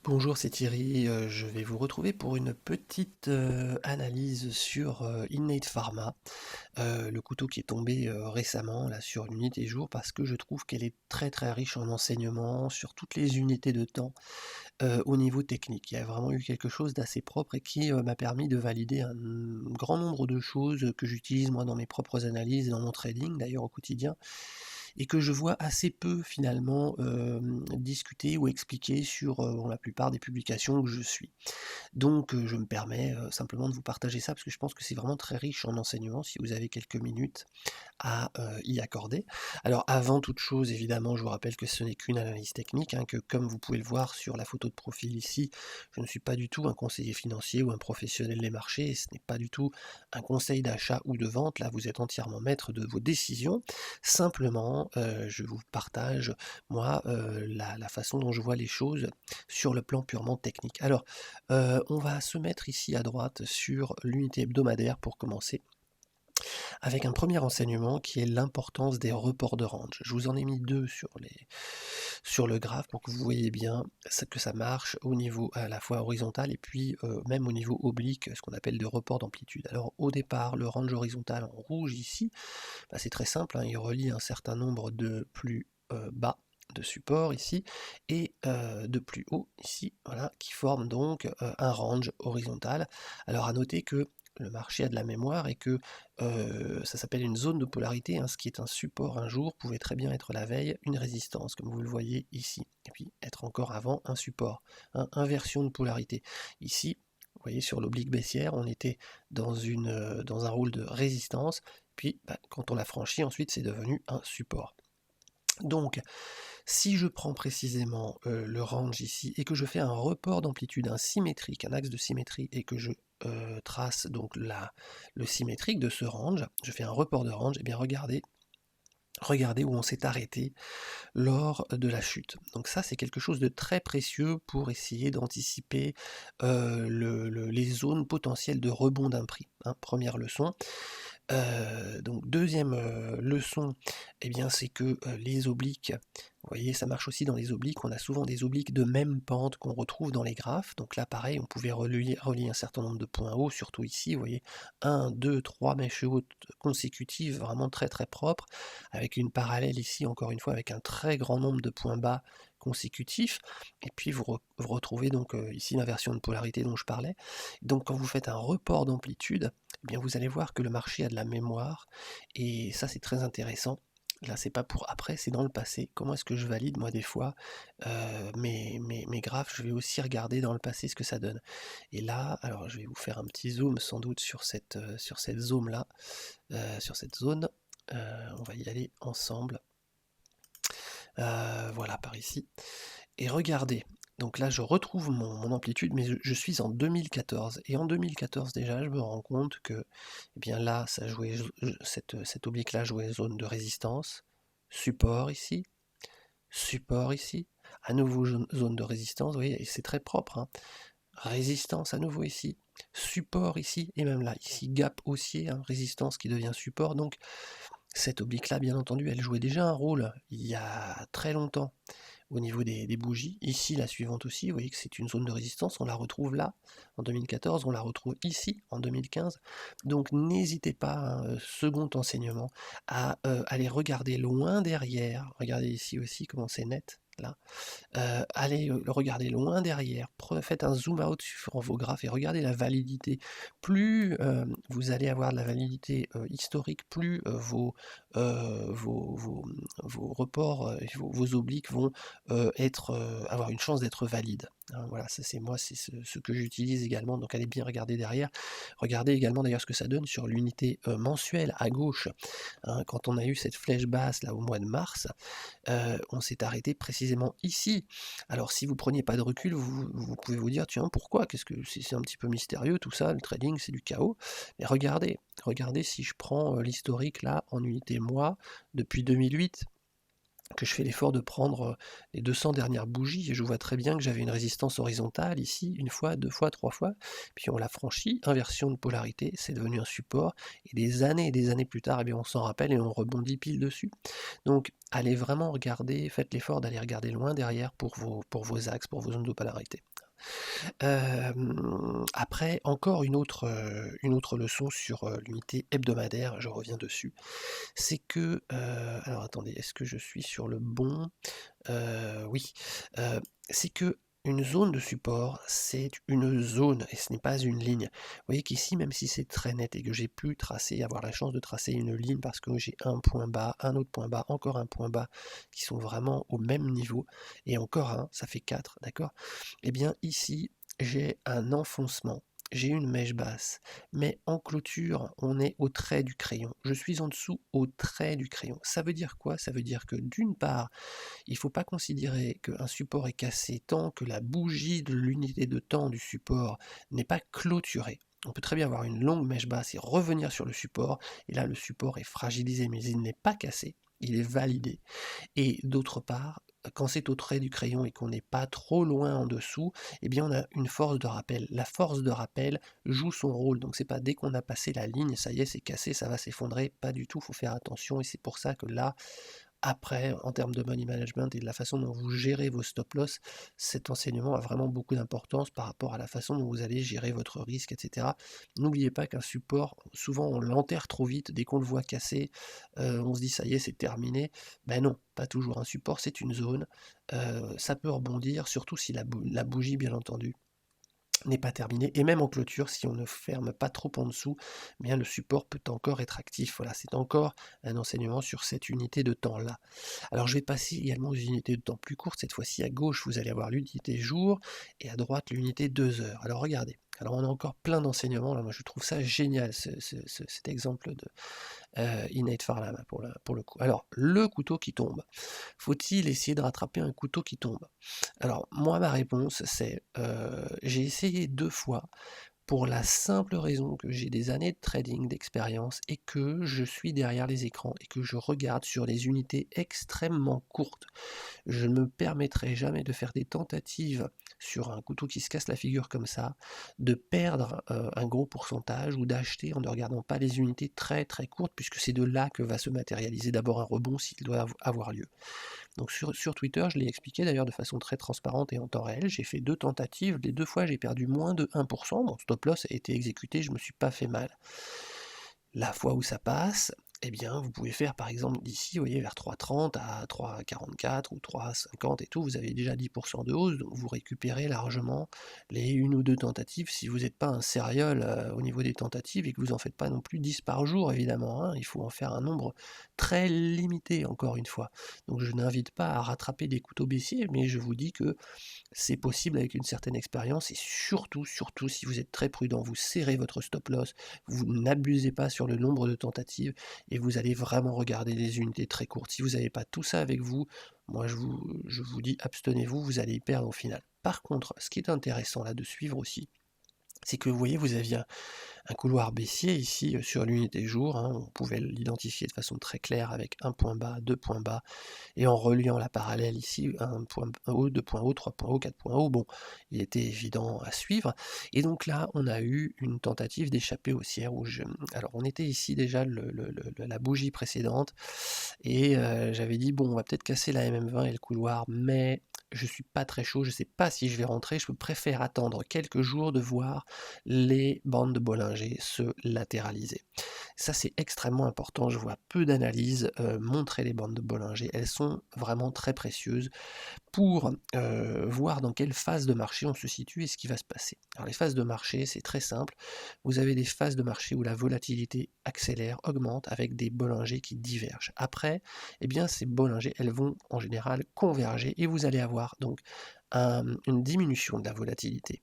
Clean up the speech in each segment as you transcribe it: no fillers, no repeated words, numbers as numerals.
Bonjour, c'est Thierry. Je vais vous retrouver pour une petite analyse sur Innate Pharma, le couteau qui est tombé récemment là sur l'unité jour parce que je trouve qu'elle est très très riche en enseignements sur toutes les unités de temps au niveau technique. Il y a vraiment eu quelque chose d'assez propre et qui m'a permis de valider un grand nombre de choses que j'utilise moi dans mes propres analyses et dans mon trading d'ailleurs au quotidien et que je vois assez peu finalement discuter ou expliquer sur bon, la plupart des publications que je suis. Donc je me permets simplement de vous partager ça parce que je pense que c'est vraiment très riche en enseignements si vous avez quelques minutes à y accorder. Alors avant toute chose, évidemment, je vous rappelle que ce n'est qu'une analyse technique, hein, que comme vous pouvez le voir sur la photo de profil ici, je ne suis pas du tout un conseiller financier ou un professionnel des marchés, et ce n'est pas du tout un conseil d'achat ou de vente, là vous êtes entièrement maître de vos décisions. Simplement, je vous partage, moi, la façon dont je vois les choses sur le plan purement technique. Alors, on va se mettre ici à droite sur l'unité hebdomadaire pour commencer avec un premier enseignement qui est l'importance des reports de range. Je vous en ai mis deux sur le graphe pour que vous voyez bien que ça marche au niveau à la fois horizontal et puis même au niveau oblique, ce qu'on appelle des reports d'amplitude. Alors au départ, le range horizontal en rouge ici, bah, c'est très simple, hein, il relie un certain nombre de plus bas de support ici et de plus haut ici, voilà, qui forment donc un range horizontal. Alors à noter que le marché a de la mémoire et que ça s'appelle une zone de polarité, hein, ce qui est un support un jour pouvait très bien être la veille une résistance, comme vous le voyez ici, et puis être encore avant un support, hein, inversion de polarité. Ici, vous voyez sur l'oblique baissière, on était dans un rôle de résistance, puis bah, quand on l'a franchi, ensuite c'est devenu un support. Donc, si je prends précisément le range ici et que je fais un report d'amplitude, un symétrique, un axe de symétrie, et que je trace donc le symétrique de ce range, je fais un report de range, et bien regardez où on s'est arrêté lors de la chute. Donc ça, c'est quelque chose de très précieux pour essayer d'anticiper les zones potentielles de rebond d'un prix, hein. Première leçon. Donc deuxième leçon, eh bien c'est que les obliques, vous voyez, ça marche aussi dans les obliques, on a souvent des obliques de même pente qu'on retrouve dans les graphes, donc là pareil, on pouvait relier un certain nombre de points hauts, surtout ici, vous voyez, un, 2, 3 mèches hautes consécutives, vraiment très très propres, avec une parallèle ici, encore une fois, avec un très grand nombre de points bas consécutifs, et puis vous retrouvez donc ici l'inversion de polarité dont je parlais. Donc quand vous faites un report d'amplitude, eh bien vous allez voir que le marché a de la mémoire, et ça c'est très intéressant. Là c'est pas pour après, c'est dans le passé. Comment est-ce que je valide moi des fois mes graphes? Je vais aussi regarder dans le passé ce que ça donne. Et là, alors je vais vous faire un petit zoom sans doute sur cette zone là, sur cette zone. On va y aller ensemble. Voilà, par ici. Et regardez, donc là je retrouve mon amplitude, mais je suis en 2014. Et en 2014 déjà, je me rends compte que eh bien là, ça jouait, cette oblique-là jouait zone de résistance, support ici, à nouveau zone de résistance, vous voyez, et c'est très propre, hein. Résistance à nouveau ici, support ici, et même là, ici, gap haussier, hein, résistance qui devient support. Donc cette oblique-là, bien entendu, elle jouait déjà un rôle il y a très longtemps au niveau des bougies. Ici, la suivante aussi, vous voyez que c'est une zone de résistance, on la retrouve là, en 2014, on la retrouve ici, en 2015. Donc n'hésitez pas, hein, second enseignement, à aller regarder loin derrière. Regardez ici aussi comment c'est net, là. Allez le regarder loin derrière, faites un zoom out sur vos graphes et regardez la validité. Plus vous allez avoir de la validité historique, plus vos reports, vos obliques vont avoir une chance d'être valides, hein. Voilà, ça c'est moi, c'est ce que j'utilise également, donc allez bien regarder derrière. Regardez également d'ailleurs ce que ça donne sur l'unité mensuelle à gauche, hein. Quand on a eu cette flèche basse là au mois de mars, on s'est arrêté précisément ici. Alors si vous preniez pas de recul, vous pouvez vous dire tiens pourquoi? Qu'est-ce que c'est un petit peu mystérieux tout ça, le trading c'est du chaos. Mais regardez si je prends l'historique là en unité mois depuis 2008. que je fais l'effort de prendre les 200 dernières bougies et je vois très bien que j'avais une résistance horizontale ici, une fois, deux fois, trois fois, puis on l'a franchi, inversion de polarité, c'est devenu un support, et des années plus tard, eh bien, on s'en rappelle et on rebondit pile dessus. Donc allez vraiment regarder, faites l'effort d'aller regarder loin derrière pour vos axes, pour vos zones de polarité. Après, encore une autre leçon sur l'unité hebdomadaire, je reviens dessus, c'est que, alors attendez, est-ce que je suis sur le bon? Oui, heu, c'est que une zone de support, c'est une zone et ce n'est pas une ligne. Vous voyez qu'ici, même si c'est très net et que j'ai pu tracer, avoir la chance de tracer une ligne parce que j'ai un point bas, un autre point bas, encore un point bas, qui sont vraiment au même niveau, et encore un, ça fait 4, d'accord? Eh bien ici, j'ai un enfoncement, j'ai une mèche basse, mais en clôture, on est au trait du crayon. Je suis en dessous au trait du crayon. Ça veut dire quoi? Ça veut dire que d'une part, il ne faut pas considérer qu'un support est cassé tant que la bougie de l'unité de temps du support n'est pas clôturée. On peut très bien avoir une longue mèche basse et revenir sur le support, et là le support est fragilisé, mais il n'est pas cassé, il est validé. Et d'autre part, quand c'est au trait du crayon et qu'on n'est pas trop loin en dessous, eh bien on a une force de rappel. La force de rappel joue son rôle, donc c'est pas dès qu'on a passé la ligne, ça y est, c'est cassé, ça va s'effondrer, pas du tout, il faut faire attention, et c'est pour ça que là, après, en termes de money management et de la façon dont vous gérez vos stop loss, cet enseignement a vraiment beaucoup d'importance par rapport à la façon dont vous allez gérer votre risque, etc. N'oubliez pas qu'un support, souvent on l'enterre trop vite, dès qu'on le voit casser, on se dit ça y est, c'est terminé. Ben non, pas toujours. Un support, c'est une zone, ça peut rebondir, surtout si la bougie, bien entendu, n'est pas terminé, et même en clôture, si on ne ferme pas trop en dessous, eh bien le support peut encore être actif. Voilà, c'est encore un enseignement sur cette unité de temps-là. Alors je vais passer également aux unités de temps plus courtes. Cette fois-ci, à gauche, vous allez avoir l'unité jour, et à droite, l'unité 2 heures. Alors regardez, alors on a encore plein d'enseignements, là, moi je trouve ça génial, cet exemple de Innate Farlama pour le coup. Alors, le couteau qui tombe. Faut-il essayer de rattraper un couteau qui tombe? Alors, moi, ma réponse, c'est j'ai essayé 2 fois, pour la simple raison que j'ai des années de trading, d'expérience, et que je suis derrière les écrans et que je regarde sur des unités extrêmement courtes. Je ne me permettrai jamais de faire des tentatives sur un couteau qui se casse la figure comme ça, de perdre un gros pourcentage ou d'acheter en ne regardant pas les unités très très courtes, puisque c'est de là que va se matérialiser d'abord un rebond s'il doit avoir lieu. Donc sur Twitter, je l'ai expliqué d'ailleurs de façon très transparente et en temps réel, j'ai fait 2 tentatives, les 2 fois j'ai perdu moins de 1%, mon stop loss a été exécuté, je me suis pas fait mal. La fois où ça passe, eh bien, vous pouvez faire par exemple d'ici, vous voyez, vers 3,30 à 3,44 ou 3,50 et tout, vous avez déjà 10% de hausse, donc vous récupérez largement les une ou deux tentatives si vous n'êtes pas un serial au niveau des tentatives et que vous en faites pas non plus 10 par jour, évidemment, hein, il faut en faire un nombre très limité, encore une fois. Donc je n'invite pas à rattraper des couteaux baissiers, mais je vous dis que c'est possible avec une certaine expérience, et surtout, surtout si vous êtes très prudent, vous serrez votre stop loss, vous n'abusez pas sur le nombre de tentatives et vous allez vraiment regarder les unités très courtes. Si vous n'avez pas tout ça avec vous, moi je vous dis abstenez-vous, vous allez y perdre au final. Par contre, ce qui est intéressant là de suivre aussi, c'est que vous voyez, vous aviez un couloir baissier ici sur l'unité jour, hein, on pouvait l'identifier de façon très claire avec un point bas, deux points bas, et en reliant la parallèle ici, un point haut, deux points hauts, trois points hauts, quatre points hauts, bon, il était évident à suivre. Et donc là, on a eu une tentative d'échapper haussière où alors on était ici déjà la bougie précédente, et j'avais dit bon, on va peut-être casser la MM20 et le couloir, mais je suis pas très chaud, je sais pas si je vais rentrer, je préfère attendre quelques jours de voir les bandes de Bollinger se latéraliser. Ça, c'est extrêmement important. Je vois peu d'analyses montrer les bandes de Bollinger. Elles sont vraiment très précieuses pour voir dans quelle phase de marché on se situe et ce qui va se passer. Alors les phases de marché, c'est très simple. Vous avez des phases de marché où la volatilité accélère, augmente, avec des Bollinger qui divergent. Après, eh bien, ces Bollinger, elles vont en général converger et vous allez avoir donc une diminution de la volatilité.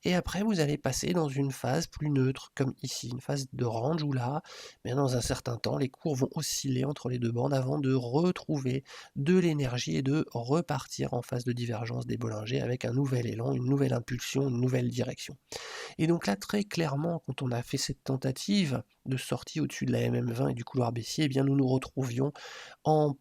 Et après, vous allez passer dans une phase plus neutre, comme ici, une phase de range où là, mais dans un certain temps, les cours vont osciller entre les deux bandes avant de retrouver de l'énergie et de repartir en phase de divergence des Bollinger avec un nouvel élan, une nouvelle impulsion, une nouvelle direction. Et donc là, très clairement, quand on a fait cette tentative de sortie au-dessus de la MM20 et du couloir baissier, eh bien nous nous retrouvions en,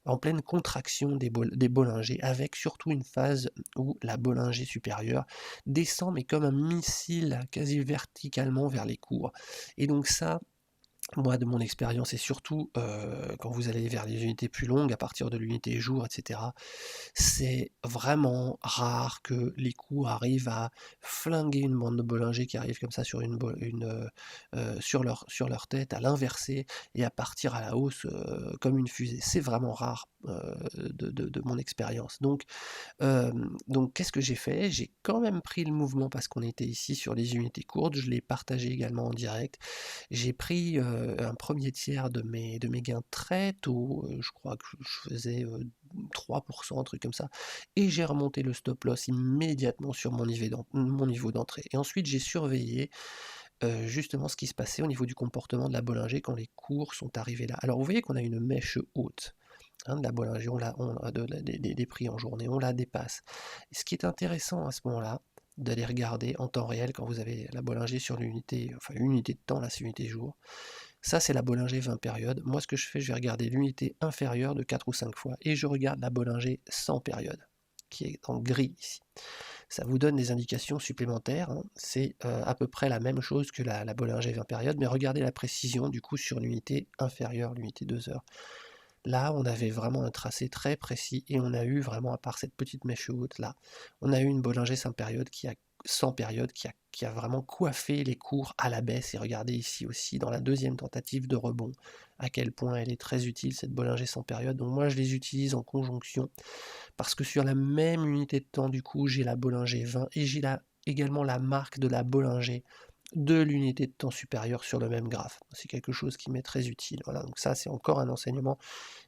en pleine contraction des Bollinger, avec surtout une phase où la Bollinger supérieure descend, mais comme un missile quasi verticalement vers les cours. Et donc ça, moi, de mon expérience, et surtout quand vous allez vers les unités plus longues, à partir de l'unité jour, etc., c'est vraiment rare que les coups arrivent à flinguer une bande de Bollinger qui arrive comme ça sur sur leur tête, à l'inverser et à partir à la hausse comme une fusée. C'est vraiment rare de mon expérience. Donc qu'est-ce que j'ai fait? J'ai quand même pris le mouvement parce qu'on était ici sur les unités courtes, je l'ai partagé également en direct. J'ai pris un premier tiers de mes gains très tôt, je crois que je faisais 3%, un truc comme ça, et j'ai remonté le stop loss immédiatement sur mon niveau d'entrée. Et ensuite j'ai surveillé justement ce qui se passait au niveau du comportement de la Bollinger quand les cours sont arrivés là. Alors vous voyez qu'on a une mèche haute, hein, de la Bollinger, des prix en journée, on la dépasse. Et ce qui est intéressant à ce moment-là, d'aller regarder en temps réel quand vous avez la Bollinger sur l'unité, enfin l'unité de temps, là c'est l'unité jour. Ça c'est la Bollinger 20 périodes. Moi ce que je fais, je vais regarder l'unité inférieure de 4 ou 5 fois et je regarde la Bollinger 100 périodes, qui est en gris ici. Ça vous donne des indications supplémentaires, hein. C'est à peu près la même chose que la Bollinger 20 périodes, mais regardez la précision du coup sur l'unité inférieure, l'unité 2 heures. Là, on avait vraiment un tracé très précis et on a eu vraiment, à part cette petite mèche haute là, on a eu une Bollinger 100 périodes qui a vraiment coiffé les cours à la baisse. Et regardez ici aussi, dans la deuxième tentative de rebond, à quel point elle est très utile cette Bollinger 100 périodes. Donc moi, je les utilise en conjonction parce que sur la même unité de temps, du coup, j'ai la Bollinger 20 et j'ai également la marque de la Bollinger de l'unité de temps supérieure sur le même graphe. C'est quelque chose qui m'est très utile. Voilà, donc ça c'est encore un enseignement,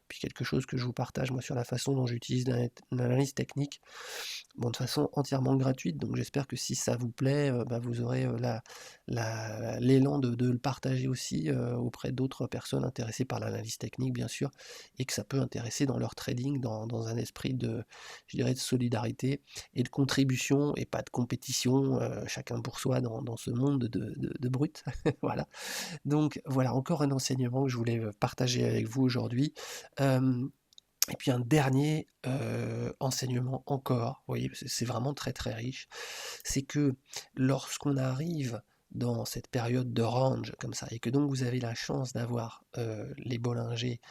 puis quelque chose que je vous partage moi sur la façon dont j'utilise l'analyse technique, bon, de façon entièrement gratuite, donc j'espère que si ça vous plaît, bah, vous aurez l'élan de le partager aussi auprès d'autres personnes intéressées par l'analyse technique, bien sûr, et que ça peut intéresser dans leur trading, dans un esprit de, je dirais, de solidarité et de contribution, et pas de compétition, chacun pour soi dans ce monde de brutes. Voilà. Donc voilà, encore un enseignement que je voulais partager avec vous aujourd'hui. Et puis un dernier enseignement encore, vous voyez, c'est vraiment très très riche, c'est que lorsqu'on arrive dans cette période de range comme ça, et que donc vous avez la chance d'avoir les Bollinger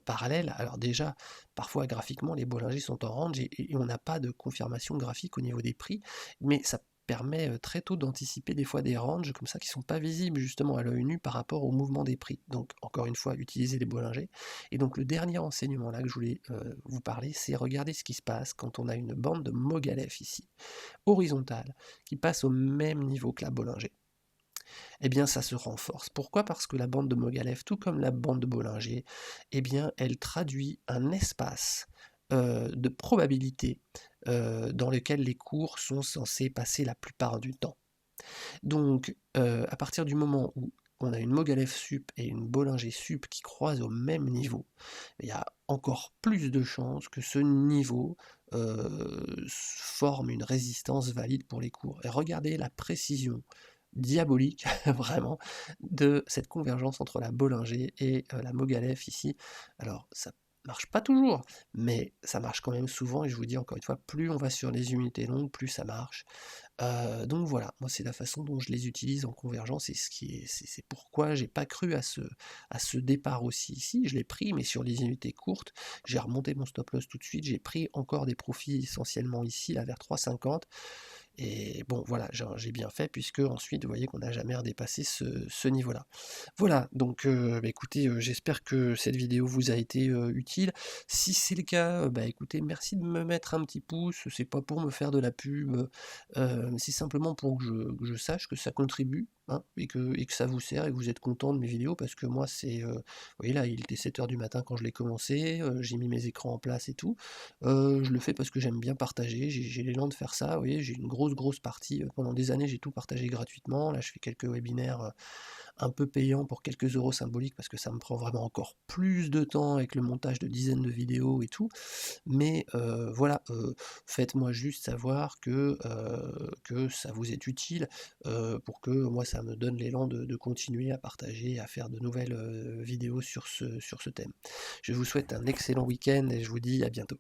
parallèles, alors déjà, parfois graphiquement, les Bollinger sont en range et on n'a pas de confirmation graphique au niveau des prix, mais ça permet très tôt d'anticiper des fois des ranges comme ça qui sont pas visibles justement à l'œil nu par rapport au mouvement des prix. Donc encore une fois, utiliser les Bollinger. Et donc le dernier enseignement là que je voulais vous parler, c'est regarder ce qui se passe quand on a une bande de Mogalef ici, horizontale, qui passe au même niveau que la Bollinger. Eh bien ça se renforce. Pourquoi? Parce que la bande de Mogalef, tout comme la bande de Bollinger, eh bien elle traduit un espace de probabilité dans lequel les cours sont censés passer la plupart du temps. Donc, à partir du moment où on a une Mogalef sup et une Bollinger sup qui croisent au même niveau, il y a encore plus de chances que ce niveau forme une résistance valide pour les cours. Et regardez la précision diabolique, vraiment, de cette convergence entre la Bollinger et la Mogalef ici. Alors, ça marche pas toujours, mais ça marche quand même souvent, et je vous dis encore une fois, plus on va sur les unités longues, plus ça marche. Donc voilà, moi c'est la façon dont je les utilise en convergence, et c'est pourquoi j'ai pas cru à ce départ aussi ici. Je l'ai pris, mais sur les unités courtes, j'ai remonté mon stop loss tout de suite, j'ai pris encore des profits essentiellement ici, là vers 3,50. Et bon, voilà, j'ai bien fait, puisque ensuite, vous voyez qu'on n'a jamais redépassé ce niveau-là. Voilà, donc bah, écoutez, j'espère que cette vidéo vous a été utile. Si c'est le cas, bah écoutez, merci de me mettre un petit pouce, c'est pas pour me faire de la pub, c'est simplement pour que je sache que ça contribue hein, et que ça vous sert et que vous êtes content de mes vidéos parce que moi c'est, vous voyez là, il était 7 heures du matin quand je l'ai commencé, j'ai mis mes écrans en place et tout. Je le fais parce que j'aime bien partager, j'ai l'élan de faire ça, vous voyez? J'ai une grosse partie, pendant des années j'ai tout partagé gratuitement. Là je fais quelques webinaires, un peu payants pour quelques euros symboliques parce que ça me prend vraiment encore plus de temps avec le montage de dizaines de vidéos et tout. Mais voilà, faites-moi juste savoir que ça vous est utile, pour que moi ça me donne l'élan de continuer à partager, à faire de nouvelles, vidéos sur ce thème. Je vous souhaite un excellent week-end et je vous dis à bientôt.